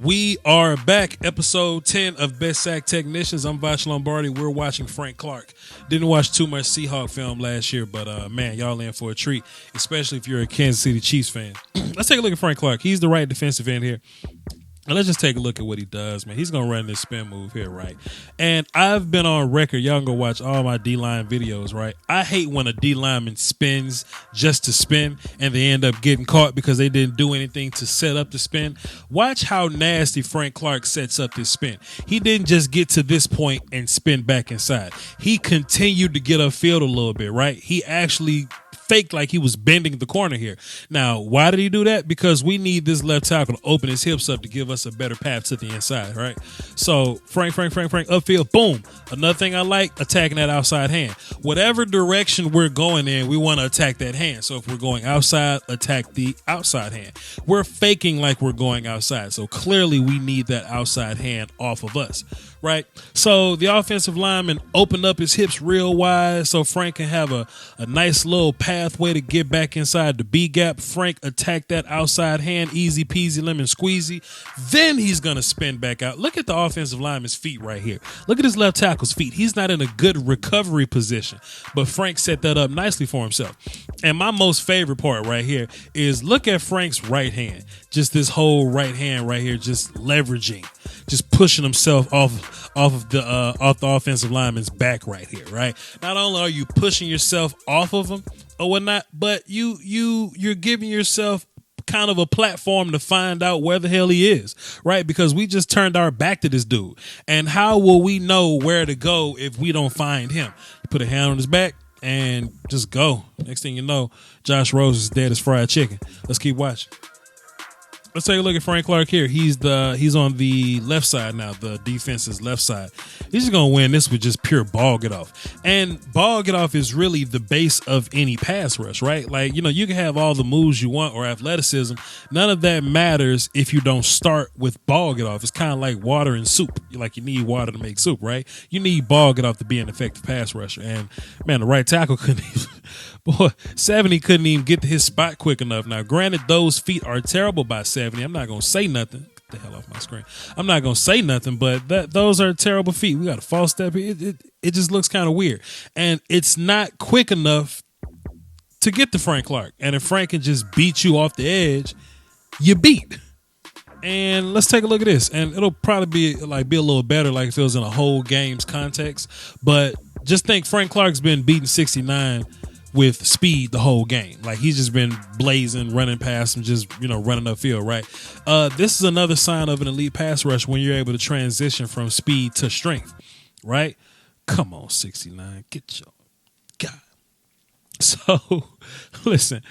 We are back, episode 10 of Best Sack Technicians. I'm Voch Lombardi. We're watching Frank Clark. Didn't watch too much Seahawk film last year, but man, y'all in for a treat, especially if you're a Kansas City Chiefs fan. Let's take a look at Frank Clark. He's the right defensive end here. And let's just take a look at what he does, man. He's going to run this spin move here, right? And I've been on record. Y'all can go watch all my D-line videos, right? I hate when a D-lineman spins just to spin and they end up getting caught because they didn't do anything to set up the spin. Watch how nasty Frank Clark sets up this spin. He didn't just get to this point and spin back inside. He continued to get upfield a little bit, right? He actually faked like he was bending the corner here. Now, why did he do that? Because we need this left tackle to open his hips up to give us a better path to the inside, right? So Frank, upfield, boom. Another thing I like, attacking that outside hand. Whatever direction we're going in, we want to attack that hand. So if we're going outside, attack the outside hand. We're faking like we're going outside. So clearly we need that outside hand off of us, right? So the offensive lineman opened up his hips real wide so Frank can have a nice little pathway to get back inside the B gap. Frank attacked that outside hand, easy peasy lemon squeezy. Then he's going to spin back out. Look at the offensive lineman's feet right here. Look at his left tackle's feet. He's not in a good recovery position, but Frank set that up nicely for himself. And my most favorite part right here is look at Frank's right hand. Just this whole right hand right here, just leveraging, just pushing himself off of the offensive lineman's back right here, right? Not only are you pushing yourself off of him or whatnot, but you're giving yourself kind of a platform to find out where the hell he is, right? Because we just turned our back to this dude. And how will we know where to go if we don't find him? You put a hand on his back and just go. Next thing you know, Josh Rose is dead as fried chicken. Let's keep watching. Let's take a look at Frank Clark here. He's on the left side now, the defense's left side. He's just going to win this with just pure ball get off. And ball get off is really the base of any pass rush, right? Like, you can have all the moves you want or athleticism. None of that matters if you don't start with ball get off. It's kind of like water and soup. Like, you need water to make soup, right? You need ball get off to be an effective pass rusher. And, man, the right tackle couldn't even... Boy, 70 couldn't even get to his spot quick enough. Now, granted, those feet are terrible by 70. I'm not going to say nothing. Get the hell off my screen. I'm not going to say nothing, but those are terrible feet. We got a false step. It just looks kind of weird. And it's not quick enough to get to Frank Clark. And if Frank can just beat you off the edge, you beat. And let's take a look at this. And it'll probably be a little better like if it was in a whole game's context. But just think Frank Clark's been beating 69 with speed the whole game. Like, he's just been blazing, running past him, just, running upfield, right? This is another sign of an elite pass rush when you're able to transition from speed to strength, right? Come on, 69. Get your God. So, listen.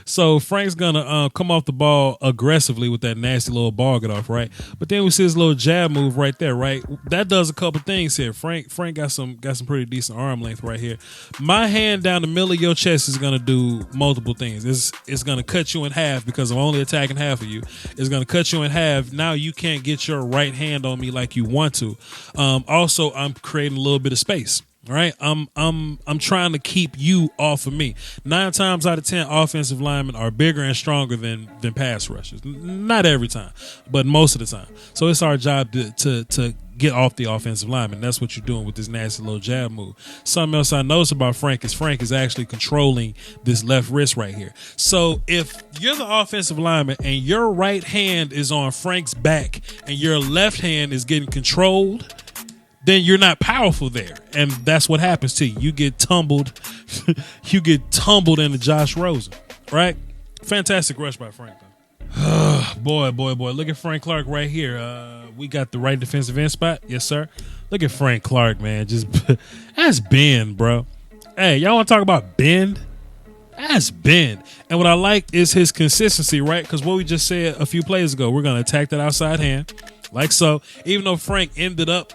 So Frank's gonna come off the ball aggressively with that nasty little ball get off, right? But then we see his little jab move right there, right? That does a couple things here. Frank got some pretty decent arm length right here. My hand down the middle of your chest is gonna do multiple things. It's gonna cut you in half because I'm only attacking half of you. It's gonna cut you in half. Now you can't get your right hand on me like you want to. Also, I'm creating a little bit of space. All right, I'm trying to keep you off of me. 9 times out of 10, offensive linemen are bigger and stronger than pass rushers. Not every time, but most of the time. So it's our job to get off the offensive lineman. That's what you're doing with this nasty little jab move. Something else I noticed about Frank is actually controlling this left wrist right here. So if you're the offensive lineman and your right hand is on Frank's back and your left hand is getting controlled, then you're not powerful there. And that's what happens to you. You get tumbled. You get tumbled into Josh Rosen, right? Fantastic rush by Frank, though. Boy. Look at Frank Clark right here. We got the right defensive end spot. Yes, sir. Look at Frank Clark, man. Just that's Ben, bro. Hey, y'all want to talk about Ben? That's Ben. And what I like is his consistency, right? Because what we just said a few plays ago, we're going to attack that outside hand. Like so. Even though Frank ended up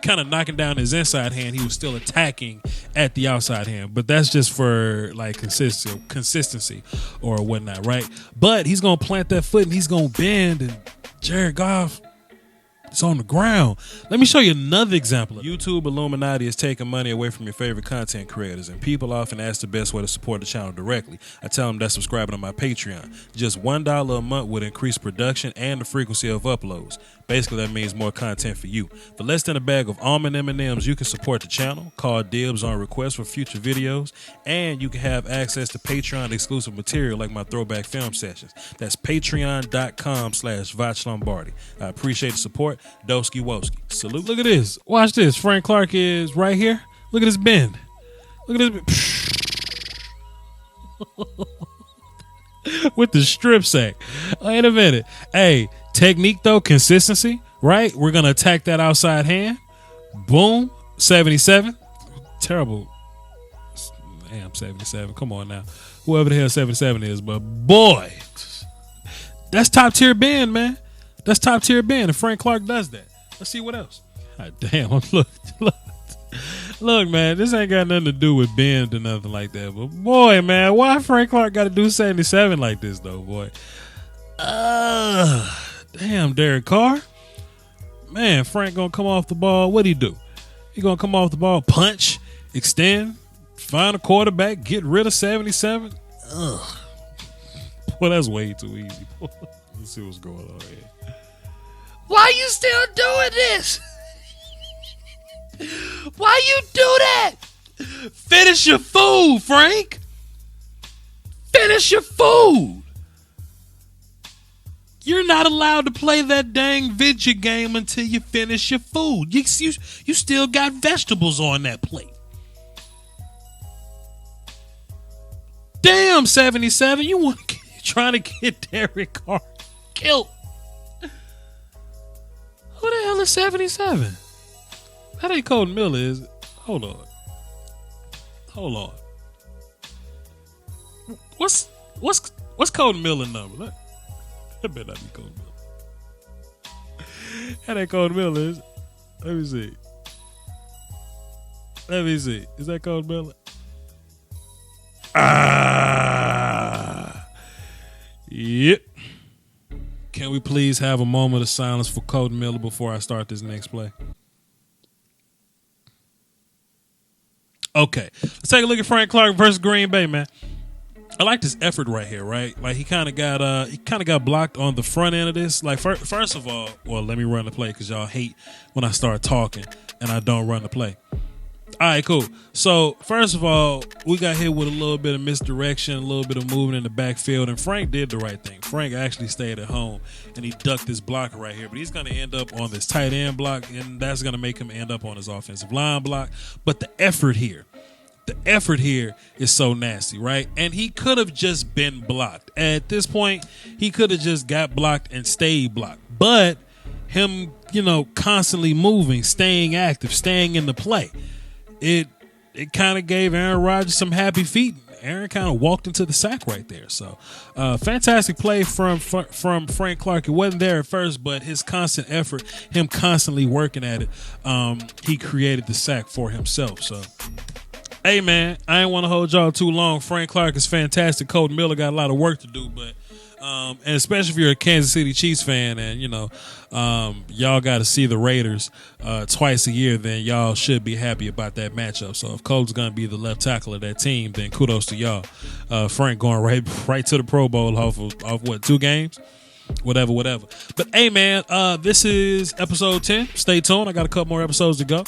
kind of knocking down his inside hand, he was still attacking at the outside hand. But that's just for like consistency or whatnot, right? But he's going to plant that foot and he's going to bend, and Jared Goff, it's on the ground. Let me show you another example. YouTube Illuminati is taking money away from your favorite content creators, and people often ask the best way to support the channel directly. I tell them that's subscribing to my Patreon. Just $1 a month would increase production and the frequency of uploads. Basically, that means more content for you. For less than a bag of almond M&Ms, you can support the channel, call dibs on requests for future videos, and you can have access to Patreon exclusive material like my throwback film sessions. That's patreon.com/Voch Lombardi. I appreciate the support. Doski Woski. Salute. Look at this. Watch this. Frank Clark is right here. Look at this bend. Look at this. With the strip sack. Wait a minute. Hey, technique though, consistency, right? We're going to attack that outside hand. Boom. 77. Terrible. Damn, 77. Come on now. Whoever the hell 77 is, but boy, that's top tier bend, man. That's top tier band, and Frank Clark does that. Let's see what else. God damn, look, man, this ain't got nothing to do with bend or nothing like that. But boy, man, why Frank Clark got to do 77 like this though, boy? Damn, Derek Carr. Man, Frank gonna come off the ball. What'd he do? He gonna come off the ball, punch, extend, find a quarterback, get rid of 77. Ugh. Boy, that's way too easy. Let's see what's going on here. Why you still doing this? Why you do that? Finish your food, Frank. Finish your food. You're not allowed to play that dang video game until you finish your food. You still got vegetables on that plate. Damn, 77. You're trying to get Derek Carr killed. Who the hell is 77? That ain't Colton Miller, is it? Hold on. What's Colton Miller number? That better not be Colton Miller. That ain't Colton Miller, is it? Let me see. Is that Colton Miller? Yep. Can we please have a moment of silence for Colton Miller before I start this next play? Okay, let's take a look at Frank Clark versus Green Bay, man. I like this effort right here, right? Like he kind of got blocked on the front end of this. Like first of all, well, let me run the play because y'all hate when I start talking and I don't run the play. All right, cool. So, first of all, we got hit with a little bit of misdirection, a little bit of movement in the backfield, and Frank did the right thing. Frank actually stayed at home, and he ducked this blocker right here. But he's going to end up on this tight end block, and that's going to make him end up on his offensive line block. But the effort here is so nasty, right? And he could have just been blocked. At this point, he could have just got blocked and stayed blocked. But him, constantly moving, staying active, staying in the play, it kind of gave Aaron Rodgers some happy feet. Aaron kind of walked into the sack right there. So, fantastic play from Frank Clark. It wasn't there at first, but his constant effort, him constantly working at it, he created the sack for himself. So, hey, man, I ain't want to hold y'all too long. Frank Clark is fantastic. Colton Miller got a lot of work to do, but and especially if you're a Kansas City Chiefs fan and, y'all got to see the Raiders twice a year, then y'all should be happy about that matchup. So if Colton's going to be the left tackle of that team, then kudos to y'all. Frank going right to the Pro Bowl off what, 2 games? Whatever. But, hey, man, this is episode 10. Stay tuned. I got a couple more episodes to go.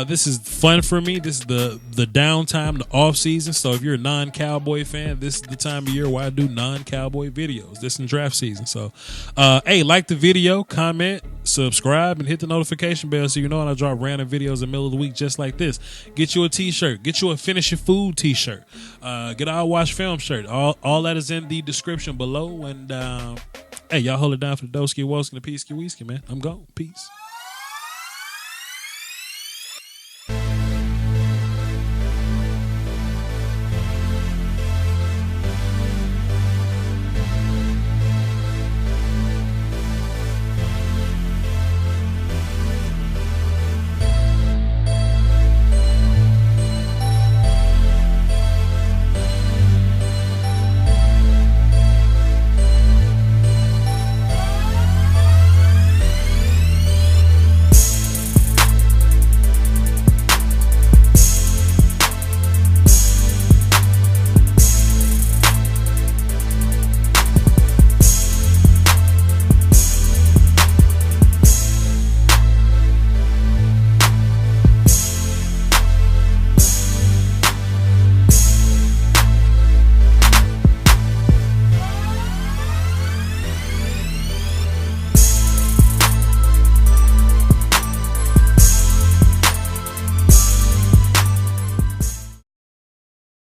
This is fun for me. This is the downtime, the off season. So if you're a non-Cowboy fan, this is the time of year where I do non-Cowboy videos. This is draft season. So, hey, like the video, comment, subscribe, and hit the notification bell so you know when I drop random videos in the middle of the week just like this. Get you a t-shirt. Get you a Finish Your Food t-shirt. Get a I Watch Film shirt. All that is in the description below. And, hey, y'all hold it down for the Doski Woski and the Peasky Whiskey, man. I'm gone. Peace.